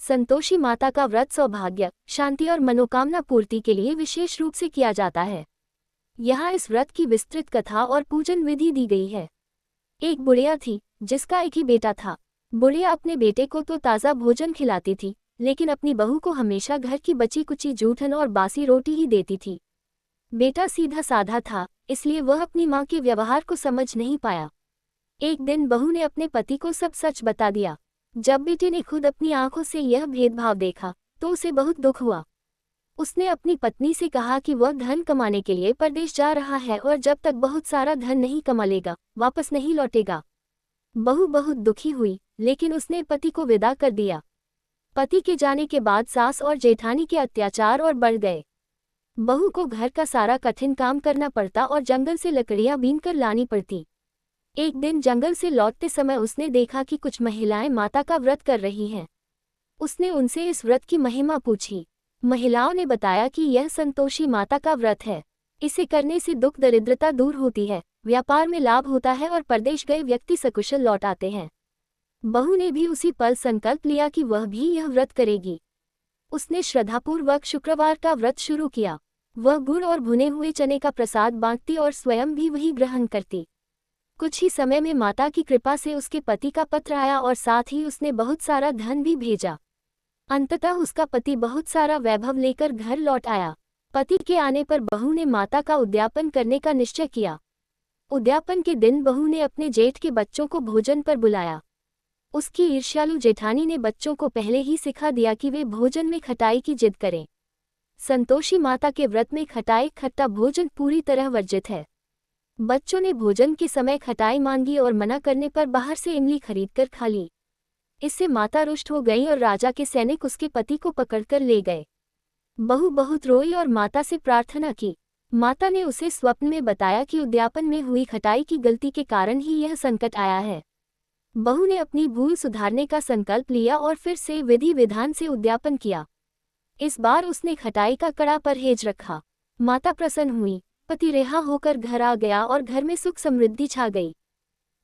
संतोषी माता का व्रत सौभाग्य, शांति और मनोकामना पूर्ति के लिए विशेष रूप से किया जाता है। यहाँ इस व्रत की विस्तृत कथा और पूजन विधि दी गई है। एक बुढ़िया थी जिसका एक ही बेटा था। बुढ़िया अपने बेटे को तो ताज़ा भोजन खिलाती थी, लेकिन अपनी बहू को हमेशा घर की बची कुची जूठन और बासी रोटी ही देती थी। बेटा सीधा साधा था, इसलिए वह अपनी माँ के व्यवहार को समझ नहीं पाया। एक दिन बहू ने अपने पति को सब सच बता दिया। जब बेटे ने खुद अपनी आंखों से यह भेदभाव देखा तो उसे बहुत दुख हुआ। उसने अपनी पत्नी से कहा कि वह धन कमाने के लिए परदेश जा रहा है और जब तक बहुत सारा धन नहीं कमा लेगा वापस नहीं लौटेगा। बहू बहुत दुखी हुई, लेकिन उसने पति को विदा कर दिया। पति के जाने के बाद सास और जेठानी के अत्याचार और बढ़ गए। बहू को घर का सारा कठिन काम करना पड़ता और जंगल से लकड़ियां बीनकर लानी पड़ती। एक दिन जंगल से लौटते समय उसने देखा कि कुछ महिलाएं माता का व्रत कर रही हैं। उसने उनसे इस व्रत की महिमा पूछी। महिलाओं ने बताया कि यह संतोषी माता का व्रत है। इसे करने से दुख दरिद्रता दूर होती है, व्यापार में लाभ होता है और परदेश गए व्यक्ति सकुशल लौट आते हैं। बहू ने भी उसी पल संकल्प लिया कि वह भी यह व्रत करेगी। उसने श्रद्धापूर्वक शुक्रवार का व्रत शुरू किया। वह गुड़ और भुने हुए चने का प्रसाद बांटती और स्वयं भी वही ग्रहण करती। कुछ ही समय में माता की कृपा से उसके पति का पत्र आया और साथ ही उसने बहुत सारा धन भी भेजा। अंततः उसका पति बहुत सारा वैभव लेकर घर लौट आया। पति के आने पर बहू ने माता का उद्यापन करने का निश्चय किया। उद्यापन के दिन बहू ने अपने जेठ के बच्चों को भोजन पर बुलाया। उसकी ईर्ष्यालु जेठानी ने बच्चों को पहले ही सिखा दिया कि वे भोजन में खटाई की जिद करें। संतोषी माता के व्रत में खटाई खट्टा भोजन पूरी तरह वर्जित है। बच्चों ने भोजन के समय खटाई मांगी और मना करने पर बाहर से इमली खरीदकर खा ली। इससे माता रुष्ट हो गई और राजा के सैनिक उसके पति को पकड़कर ले गए। बहू बहुत रोई और माता से प्रार्थना की। माता ने उसे स्वप्न में बताया कि उद्यापन में हुई खटाई की गलती के कारण ही यह संकट आया है। बहू ने अपनी भूल सुधारने का संकल्प लिया और फिर से विधि विधान से उद्यापन किया। इस बार उसने खटाई का कड़ा परहेज रखा। माता प्रसन्न हुई, पति रिहा होकर घर आ गया और घर में सुख समृद्धि छा गई।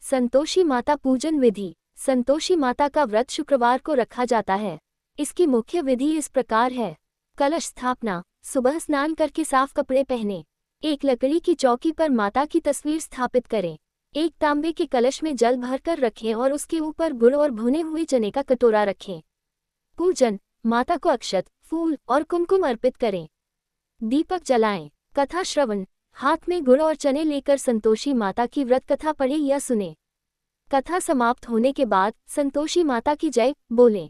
संतोषी माता पूजन विधि। संतोषी माता का व्रत शुक्रवार को रखा जाता है। इसकी मुख्य विधि इस प्रकार है। कलश स्थापना। सुबह स्नान करके साफ कपड़े पहने। एक लकड़ी की चौकी पर माता की तस्वीर स्थापित करें। एक तांबे के कलश में जल भरकर रखें और उसके ऊपर गुड़ और भुने हुए चने का कटोरा रखें। पूजन। माता को अक्षत, फूल और कुमकुम अर्पित करें। दीपक जलाएं। कथा श्रवण। हाथ में गुड़ और चने लेकर संतोषी माता की व्रत कथा पढ़ें या सुने। कथा समाप्त होने के बाद संतोषी माता की जय बोलें।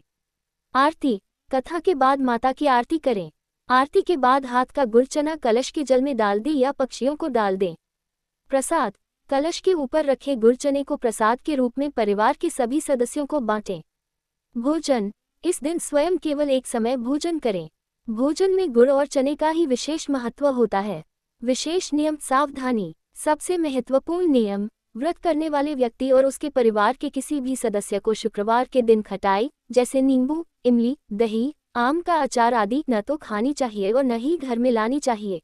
आरती। कथा के बाद माता की आरती करें। आरती के बाद हाथ का गुड़ चना कलश के जल में डाल दें या पक्षियों को डाल दें। प्रसाद। कलश के ऊपर रखे गुड़ चने को प्रसाद के रूप में परिवार के सभी सदस्यों को बांटें। भोजन। इस दिन स्वयं केवल एक समय भोजन करें। भोजन में गुड़ और चने का ही विशेष महत्व होता है। विशेष नियम। सावधानी। सबसे महत्वपूर्ण नियम, व्रत करने वाले व्यक्ति और उसके परिवार के किसी भी सदस्य को शुक्रवार के दिन खटाई जैसे नींबू, इमली, दही, आम का अचार आदि न तो खानी चाहिए और न ही घर में लानी चाहिए।